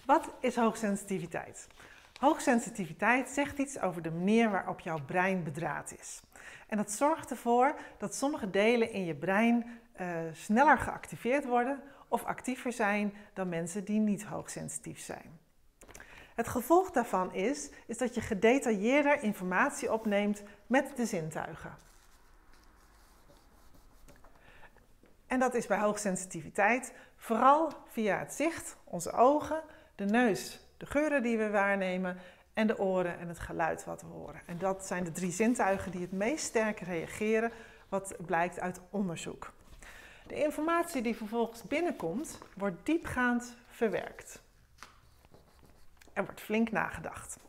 Wat is hoogsensitiviteit? Hoogsensitiviteit zegt iets over de manier waarop jouw brein bedraad is. En dat zorgt ervoor dat sommige delen in je brein sneller geactiveerd worden of actiever zijn dan mensen die niet hoogsensitief zijn. Het gevolg daarvan is dat je gedetailleerder informatie opneemt met de zintuigen. En dat is bij hoogsensitiviteit vooral via het zicht, onze ogen, de neus, de geuren die we waarnemen en de oren en het geluid wat we horen. En dat zijn de 3 zintuigen die het meest sterk reageren, wat blijkt uit onderzoek. De informatie die vervolgens binnenkomt, wordt diepgaand verwerkt. Er wordt flink nagedacht.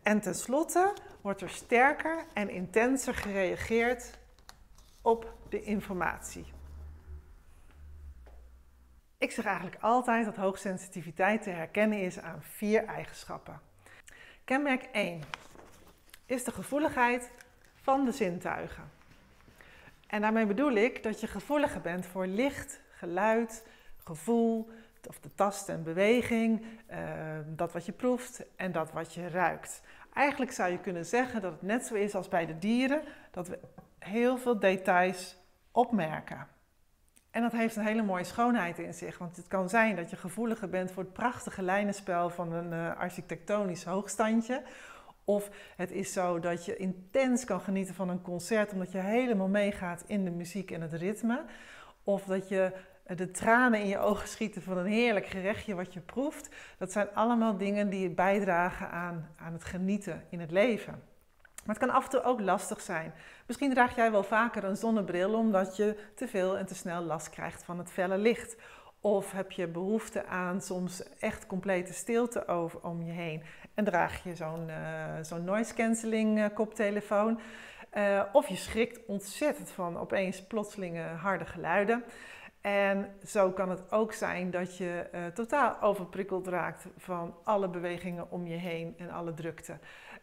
En tenslotte wordt er sterker en intenser gereageerd op de informatie. Ik zeg eigenlijk altijd dat hoogsensitiviteit te herkennen is aan 4 eigenschappen. Kenmerk 1 is de gevoeligheid van de zintuigen. En daarmee bedoel ik dat je gevoeliger bent voor licht, geluid, gevoel, of de tast en beweging, dat wat je proeft en dat wat je ruikt. Eigenlijk zou je kunnen zeggen dat het net zo is als bij de dieren, dat we heel veel details opmerken. En dat heeft een hele mooie schoonheid in zich, want het kan zijn dat je gevoeliger bent voor het prachtige lijnenspel van een architectonisch hoogstandje. Of het is zo dat je intens kan genieten van een concert omdat je helemaal meegaat in de muziek en het ritme. Of dat je de tranen in je ogen schieten van een heerlijk gerechtje wat je proeft. Dat zijn allemaal dingen die bijdragen aan het genieten in het leven. Maar het kan af en toe ook lastig zijn. Misschien draag jij wel vaker een zonnebril omdat je te veel en te snel last krijgt van het felle licht. Of heb je behoefte aan soms echt complete stilte om je heen en draag je zo'n noise cancelling koptelefoon. Of je schrikt ontzettend van opeens plotselinge harde geluiden. En zo kan het ook zijn dat je totaal overprikkeld raakt van alle bewegingen om je heen en alle drukte.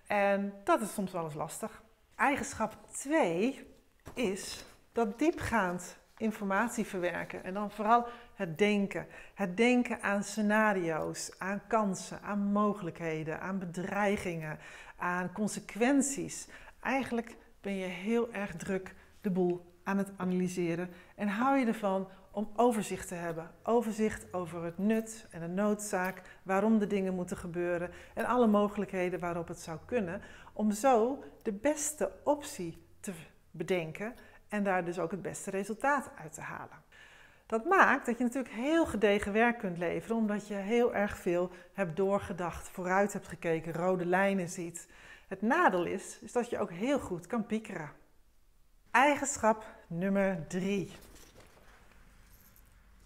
En dat is soms wel eens lastig. Eigenschap 2 is dat diepgaand informatie verwerken en dan vooral het denken. Het denken aan scenario's, aan kansen, aan mogelijkheden, aan bedreigingen, aan consequenties. Eigenlijk ben je heel erg druk de boel aan het analyseren en hou je ervan om overzicht te hebben. Overzicht over het nut en de noodzaak, waarom de dingen moeten gebeuren en alle mogelijkheden waarop het zou kunnen, om zo de beste optie te bedenken en daar dus ook het beste resultaat uit te halen. Dat maakt dat je natuurlijk heel gedegen werk kunt leveren, omdat je heel erg veel hebt doorgedacht, vooruit hebt gekeken, rode lijnen ziet. Het nadeel is dat je ook heel goed kan piekeren. Eigenschap nummer 3.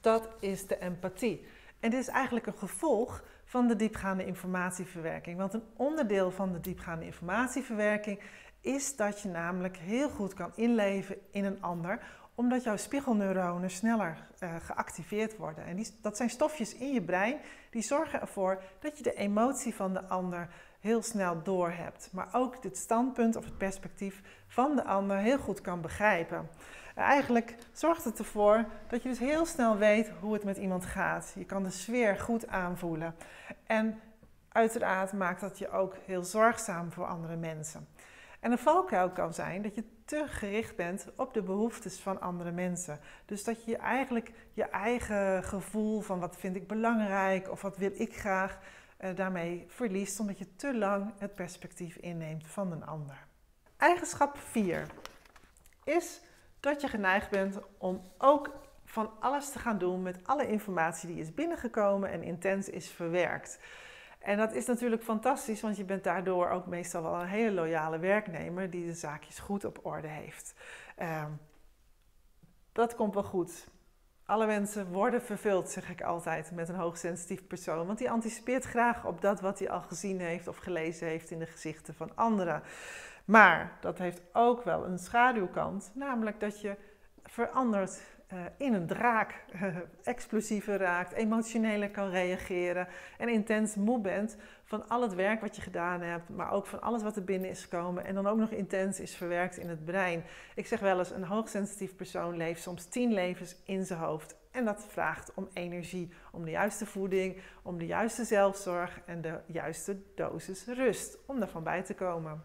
Dat is de empathie. En dit is eigenlijk een gevolg van de diepgaande informatieverwerking. Want een onderdeel van de diepgaande informatieverwerking is dat je namelijk heel goed kan inleven in een ander, omdat jouw spiegelneuronen sneller geactiveerd worden. En dat zijn stofjes in je brein die zorgen ervoor dat je de emotie van de ander heel snel doorhebt. Maar ook het standpunt of het perspectief van de ander heel goed kan begrijpen. Eigenlijk zorgt het ervoor dat je dus heel snel weet hoe het met iemand gaat. Je kan de sfeer goed aanvoelen. En uiteraard maakt dat je ook heel zorgzaam voor andere mensen. En een valkuil kan zijn dat je te gericht bent op de behoeftes van andere mensen. Dus dat je eigenlijk je eigen gevoel van wat vind ik belangrijk of wat wil ik graag daarmee verliest, omdat je te lang het perspectief inneemt van een ander. Eigenschap 4 is dat je geneigd bent om ook van alles te gaan doen met alle informatie die is binnengekomen en intens is verwerkt. En dat is natuurlijk fantastisch, want je bent daardoor ook meestal wel een hele loyale werknemer die de zaakjes goed op orde heeft. Dat komt wel goed. Alle mensen worden vervuld, zeg ik altijd, met een hoogsensitief persoon. Want die anticipeert graag op dat wat hij al gezien heeft of gelezen heeft in de gezichten van anderen. Maar dat heeft ook wel een schaduwkant, namelijk dat je verandert in een draak, explosiever raakt, emotioneler kan reageren en intens moe bent van al het werk wat je gedaan hebt, maar ook van alles wat er binnen is gekomen en dan ook nog intens is verwerkt in het brein. Ik zeg wel eens, een hoogsensitief persoon leeft soms 10 levens in zijn hoofd En dat vraagt om energie, om de juiste voeding, om de juiste zelfzorg en de juiste dosis rust om daarvan bij te komen.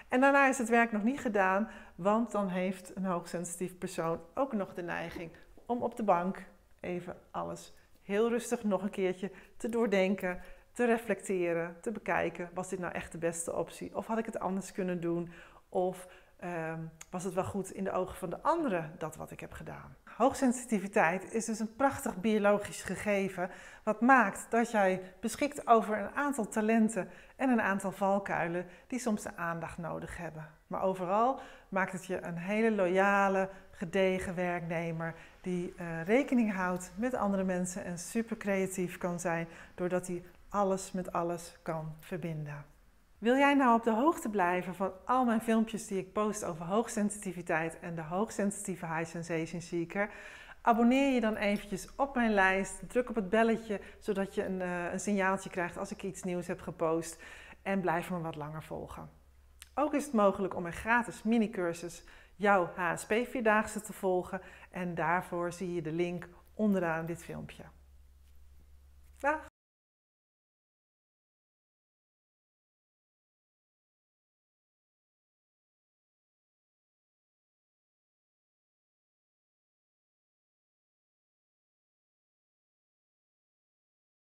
En daarna is het werk nog niet gedaan, want dan heeft een hoogsensitief persoon ook nog de neiging om op de bank even alles heel rustig nog een keertje te doordenken, te reflecteren, te bekijken. Was dit nou echt de beste optie? Of had ik het anders kunnen doen? Of was het wel goed in de ogen van de anderen dat wat ik heb gedaan? Hoogsensitiviteit is dus een prachtig biologisch gegeven wat maakt dat jij beschikt over een aantal talenten en een aantal valkuilen die soms de aandacht nodig hebben. Maar overal maakt het je een hele loyale, gedegen werknemer die rekening houdt met andere mensen en super creatief kan zijn doordat hij alles met alles kan verbinden. Wil jij nou op de hoogte blijven van al mijn filmpjes die ik post over hoogsensitiviteit en de hoogsensitieve High Sensation Seeker? Abonneer je dan eventjes op mijn lijst, druk op het belletje zodat je een signaaltje krijgt als ik iets nieuws heb gepost en blijf me wat langer volgen. Ook is het mogelijk om een gratis mini-cursus jouw HSP 4-daagse te volgen en daarvoor zie je de link onderaan dit filmpje. Dag!